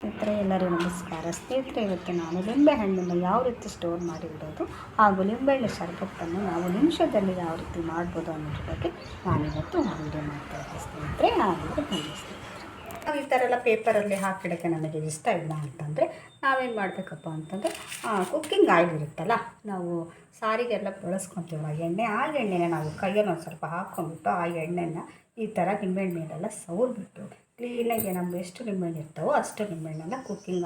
ಸ್ನೇಹಿತರೆ ಎಲ್ಲರಿಗೂ ನಮಸ್ಕಾರ. ಸ್ನೇಹಿತರೆ, ಇವತ್ತು ನಾನು ಲಿಂಬೆಹಣ್ಣನ್ನು ಯಾವ ರೀತಿ ಸ್ಟೋರ್ ಮಾಡಿ ಇಡೋದು ಹಾಗೂ ಲಿಂಬೆಹಣ್ಣು ಶರಬತ್ತನ್ನು ನಾವು ನಿಮಿಷದಲ್ಲಿ ಯಾವ ರೀತಿ ಮಾಡ್ಬೋದು ಅನ್ನೋದ್ರ ಬಗ್ಗೆ ನಾನಿವತ್ತು ವಿಡಿಯೋ ಮಾಡ್ತಾ ಇದ್ದೆ ಸ್ನೇಹಿತರೆ. ಹಾಗೆ ಬನ್ನಿ ಸ್ನೇಹಿತರೆ, ನಾವು ಈ ಥರ ಎಲ್ಲ ಪೇಪರಲ್ಲಿ ಹಾಕಿಡೋಕ್ಕೆ ನಮಗೆ ಇಷ್ಟ ಇಲ್ಲ ಅಂತಂದರೆ ನಾವೇನು ಮಾಡಬೇಕಪ್ಪ ಅಂತಂದರೆ ಕುಕ್ಕಿಂಗ್ ಆಯಿಲ್ ಇರುತ್ತಲ್ಲ, ನಾವು ಸಾರಿಗೆಲ್ಲ ಬಳಸ್ಕೊತೀವಲ್ಲ ಎಣ್ಣೆ, ಆ ಎಣ್ಣೆನ ನಾವು ಕೈಯಲ್ಲಿ ಒಂದು ಸ್ವಲ್ಪ ಹಾಕ್ಕೊಂಡ್ಬಿಟ್ಟು ಆ ಎಣ್ಣೆನ ಈ ಥರ ನಿಂಬೆಹಣ್ಣು ಮೇಲೆಲ್ಲ ಸವರ್ಬಿಟ್ಟು ಕ್ಲೀನಾಗಿ ನಮ್ಗೆ ಎಷ್ಟು ನಿಂಬೆಹಣ್ಣು ಇರ್ತಾವೋ ಅಷ್ಟು ನಿಂಬೆಹಣ್ಣನ್ನು ಕುಕ್ಕಿಂಗ್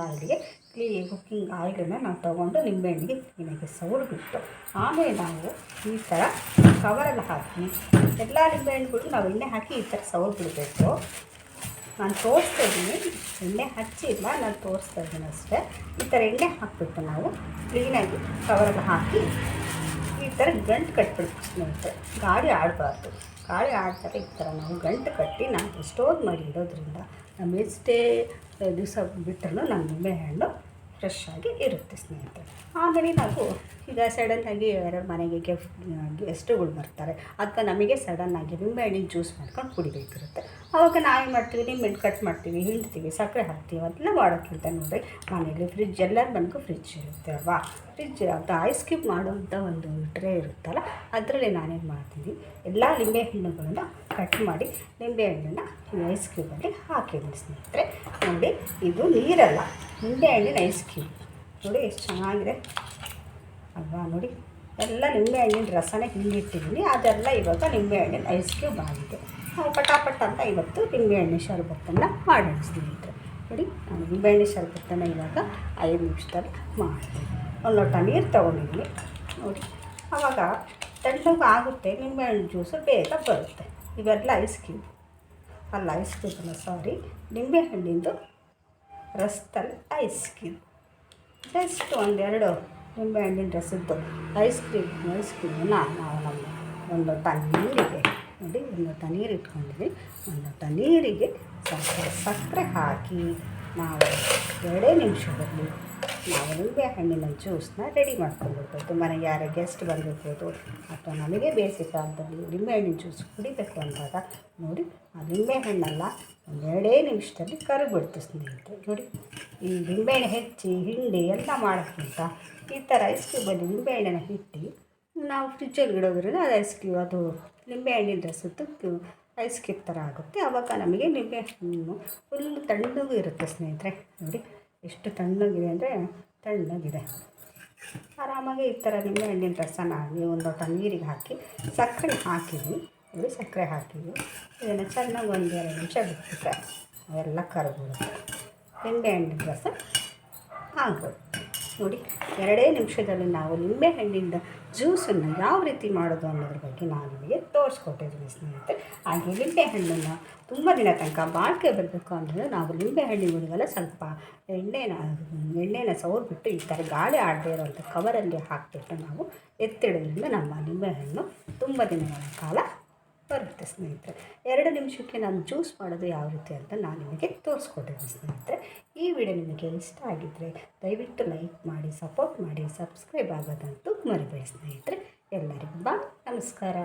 ಆಯಿಲನ್ನು ನಾವು ತೊಗೊಂಡು ನಿಂಬೆಹಣ್ಣಿಗೆ ಕ್ಲೀನಾಗಿ ಸವರ್ಬಿಟ್ಟು ಆಮೇಲೆ ನಾವು ಈ ಥರ ಕವರಲ್ಲಿ ಹಾಕಿ ಎಲ್ಲ ನಿಂಬೆಹಣ್ಣುಗಳು ನಾವು ಎಣ್ಣೆ ಹಾಕಿ ಈ ಥರ ಸವರ್ಬಿಡಬೇಕು. ನಾನು ತೋರಿಸ್ತಾ ಇದ್ದೀನಿ, ಎಣ್ಣೆ ಹಚ್ಚಿಲ್ಲ, ನಾನು ತೋರಿಸ್ತಾ ಇದ್ದೀನಿ ಅಷ್ಟೇ. ಈ ಥರ ಎಣ್ಣೆ ಹಾಕಿಬಿಟ್ಟು ನಾವು ಕ್ಲೀನಾಗಿ ಕವರಲ್ಲಿ ಹಾಕಿ ಈ ಥರ ಗಂಟು ಕಟ್ಬಿಡ್ಬೇಕು ಸ್ನೇಹಿತರೆ. ಗಾಳಿ ಆಡಬಾರ್ದು, ಗಾಳಿ ಆಡ್ತಾರೆ ಈ ಥರ ನಾವು ಗಂಟು ಕಟ್ಟಿ ನಾವು ಸ್ಟೋರ್ ಮಾಡಿ ಇಡೋದ್ರಿಂದ ನಮ್ಮ ಎಷ್ಟೇ ದಿವಸ ಬಿಟ್ಟರೂ ನಮ್ಮ ನಿಂಬೆಹಣ್ಣು ಫ್ರೆಶ್ ಆಗಿ ಇರುತ್ತೆ ಸ್ನೇಹಿತರೆ. ಆಮೇಲೆ ನಾವು ಈಗ ಸಡನ್ನಾಗಿ ಯಾರು ಮನೆಗೆ ಗೆಸ್ಟುಗಳು ಬರ್ತಾರೆ ಅಥವಾ ನಮಗೆ ಸಡನ್ನಾಗಿ ನಿಂಬೆಹಣ್ಣಿನ ಜ್ಯೂಸ್ ಮಾಡ್ಕೊಂಡು ಕುಡಿಬೇಕಿರುತ್ತೆ. ಆವಾಗ ನಾವೇನು ಮಾಡ್ತೀವಿ, ನಿಂಬೆಹಣ್ಣು ಕಟ್ ಮಾಡ್ತೀವಿ, ಹಿಂಡ್ತೀವಿ, ಸಕ್ಕರೆ ಹಾಕ್ತೀವಿ. ಅದೆಲ್ಲ ಮಾಡೋಕ್ಕಿಂತ ನೋಡಿ ಮನೇಲಿ ಫ್ರಿಜ್, ಎಲ್ಲರ ಮನೆಗೂ ಫ್ರಿಜ್ ಇರುತ್ತೆ ಅಲ್ವಾ. ಫ್ರಿಜ್ ಅದು ಐಸ್ ಕ್ಯೂಬ್ ಮಾಡುವಂಥ ಒಂದು ಟ್ರೇ ಇರುತ್ತಲ್ಲ, ಅದರಲ್ಲಿ ನಾನೇನು ಮಾಡ್ತೀನಿ, ಎಲ್ಲ ನಿಂಬೆಹಣ್ಣುಗಳನ್ನ ಕಟ್ ಮಾಡಿ ನಿಂಬೆಹಣ್ಣನ್ನು ಈ ಐಸ್ ಕ್ಯೂಬಲ್ಲಿ ಹಾಕಿದ್ದೀನಿ ಸ್ನೇಹಿತರೆ. ನೋಡಿ, ಇದು ನೀರಲ್ಲ, ನಿಂಬೆಹಣ್ಣಿನ ಐಸ್ ಕ್ಯೂಬ್. ನೋಡಿ ಎಷ್ಟು ಚೆನ್ನಾಗಿದೆ ಅಲ್ವಾ. ನೋಡಿ, ಎಲ್ಲ ನಿಂಬೆಹಣ್ಣಿನ ರಸನೇ ಹಿಂಡಿಟ್ಟಿದ್ದೀನಿ, ಅದೆಲ್ಲ ಇವಾಗ ನಿಂಬೆಹಣ್ಣಿನ ಐಸ್ ಕ್ಯೂಬ್ ಆಗಿದೆ. ನಾವು ಪಟಾಪಟ್ ಅಂತ ಇವತ್ತು ನಿಂಬೆಹಣ್ಣಿನ ಶರಬತ್ತನ್ನು ಮಾಡೋಣ ಸ್ನೇಹಿತರೆ. ನೋಡಿ, ನಾನು ನಿಂಬೆಹಣ್ಣಿನ ಶರಬತ್ತನ್ನು ಇವಾಗ 5 ನಿಮಿಷದಲ್ಲಿ ಮಾಡ್ತೀನಿ. ಒಂದು ಲೋಟ ನೀರು ತೊಗೊಂಡಿದ್ದೀನಿ. ನೋಡಿ, ಆವಾಗ ತಣ್ಣಗೆ ಆಗುತ್ತೆ, ನಿಂಬೆಹಣ್ಣು ಜ್ಯೂಸು ಬೇಗ ಬರುತ್ತೆ. ಇವೆಲ್ಲ ಐಸ್ ಕ್ಯೂಬ್ ಅಲ್ಲ, ಐಸ್ ಕ್ಯೂಬ್ ಅಲ್ಲ, ಸಾರಿ, ನಿಂಬೆಹಣ್ಣಿಂದು ರಸದಲ್ಲಿ ಐಸ್ ಕ್ಯೂಬ್. ಜಸ್ಟ್ ಒಂದೆರಡು ನಿಂಬೆಹಣ್ಣಿನ ರಸದ್ದು ಐಸ್ ಕ್ರೀಮನ್ನು ನಾವು ನಮ್ಮ ಒಂದು ಲೋಟ ನೀರಿಗೆ, ನೋಡಿ ಒಂದು ಲೋಟ ನೀರು ಇಟ್ಕೊಂಡಿದ್ವಿ, ಒಂದು ಲೋಟ ನೀರಿಗೆ ಸ್ವಲ್ಪ ಸಕ್ಕರೆ ಹಾಕಿ ನಾವು 2 ನಿಮಿಷದಲ್ಲಿ ನಾವು ನಿಂಬೆಹಣ್ಣಿನ ಜ್ಯೂಸನ್ನ ರೆಡಿ ಮಾಡ್ಕೊಂಡ್ಬಿಡ್ಬೋದು. ಮನೆಗೆ ಯಾರೇ ಗೆಸ್ಟ್ ಬರಬೇಕು ಅಥವಾ ನಮಗೆ ಬೇಸಿಗೆ ಕಾಲದಲ್ಲಿ ನಿಂಬೆಹಣ್ಣಿನ ಜ್ಯೂಸ್ ಕುಡಿಬೇಕು ಅಂದಾಗ ನೋಡಿ, ಆ ನಿಂಬೆಹಣ್ಣೆಲ್ಲ ಒಂದು 2 ನಿಮಿಷದಲ್ಲಿ ಕರಗಿಬಿಡ್ತು ಸ್ನೇಹಿತರೆ. ನೋಡಿ, ಈ ನಿಂಬೆಹಣ್ಣು ಹೆಚ್ಚಿ ಹಿಂಡಿ ಎಲ್ಲ ಮಾಡೋಕ್ಕಿಂತ ಈ ಥರ ಐಸ್ ಕ್ಯೂಬಲ್ಲಿ ನಿಂಬೆಹಣ್ಣನ್ನು ಇಟ್ಟು ನಾವು ಫ್ರಿಜ್ಜಲ್ಲಿ ಇಡೋದ್ರಿಂದ ಅದು ಐಸ್ ಕ್ಯೂಬ್, ಅದು ನಿಂಬೆಹಣ್ಣಿನ ರಸದ್ದು ಐಸ್ ಕ್ಯೂಬ್ ಥರ ಆಗುತ್ತೆ. ಆವಾಗ ನಮಗೆ ನಿಂಬೆಹಣ್ಣು ಫುಲ್ ತಣ್ಣಗೂ ಇರುತ್ತೆ ಸ್ನೇಹಿತರೆ. ನೋಡಿ ಎಷ್ಟು ತಣ್ಣಗಿದೆ ಅಂದರೆ ತಣ್ಣಗಿದೆ. ಆರಾಮಾಗಿ ಈ ಥರ ನಿಂಬೆಹಣ್ಣಿನ ರಸನ ನೀವು ಒಂದು ಲೋಟ ನೀರಿಗೆ ಹಾಕಿ ಸಕ್ಕರೆ ಹಾಕಿದ್ವಿ. ನೋಡಿ, ಸಕ್ಕರೆ ಹಾಕಿದ್ವಿ, ಇದನ್ನು ಚೆನ್ನಾಗಿ 1-2 ನಿಮಿಷ ಬಿಟ್ಬಿಟ್ರೆ ಅವೆಲ್ಲ ಕರಗಿಬಿಡುತ್ತೆ, ನಿಂಬೆಹಣ್ಣಿನ ರಸ ಆಗ್ಬೋದು. ನೋಡಿ, 2 ನಿಮಿಷದಲ್ಲಿ ನಾವು ನಿಂಬೆಹಣ್ಣಿನ ಜ್ಯೂಸನ್ನು ಯಾವ ರೀತಿ ಮಾಡೋದು ಅನ್ನೋದ್ರ ಬಗ್ಗೆ ನಾನು ನಿಮಗೆ ತೋರಿಸ್ಕೊಟ್ಟಿದ್ದೀನಿ ಸ್ನೇಹಿತರೆ. ಹಾಗೆ ನಿಂಬೆಹಣ್ಣನ್ನು ತುಂಬ ದಿನ ತನಕ ಬಾಳಿಕೆ ಬರಬೇಕು ಅಂದರೆ ನಾವು ನಿಂಬೆಹಣ್ಣಿಗಳಿಗೆಲ್ಲ ಸ್ವಲ್ಪ ಎಣ್ಣೆನ ಸವರ್ಬಿಟ್ಟು ಈ ಥರ ಗಾಳಿ ಆಡದೇ ಇರೋವಂಥ ಕವರಲ್ಲಿ ಹಾಕಿಬಿಟ್ಟು ನಾವು ಎತ್ತಿಡೋದ್ರಿಂದ ನಮ್ಮ ನಿಂಬೆಹಣ್ಣು ತುಂಬ ದಿನಗಳ ಕಾಲ ಬರುತ್ತೆ ಸ್ನೇಹಿತರೆ. 2 ನಿಮಿಷಕ್ಕೆ ನಾನು ಜ್ಯೂಸ್ ಮಾಡೋದು ಯಾವ ರೀತಿ ಅಂತ ನಾನು ನಿಮಗೆ ತೋರಿಸ್ಕೊಟ್ಟಿದ್ದೀನಿ ಸ್ನೇಹಿತರೆ. ಈ ವಿಡಿಯೋ ನಿಮಗೆ ಇಷ್ಟ ಆಗಿದ್ದರೆ ದಯವಿಟ್ಟು ಲೈಕ್ ಮಾಡಿ, ಸಪೋರ್ಟ್ ಮಾಡಿ, ಸಬ್ಸ್ಕ್ರೈಬ್ ಆಗೋದಂತೂ ಮರಿಬೇಡಿ ಸ್ನೇಹಿತರೆ. ಎಲ್ಲರಿಗೂ ನಮಸ್ಕಾರ.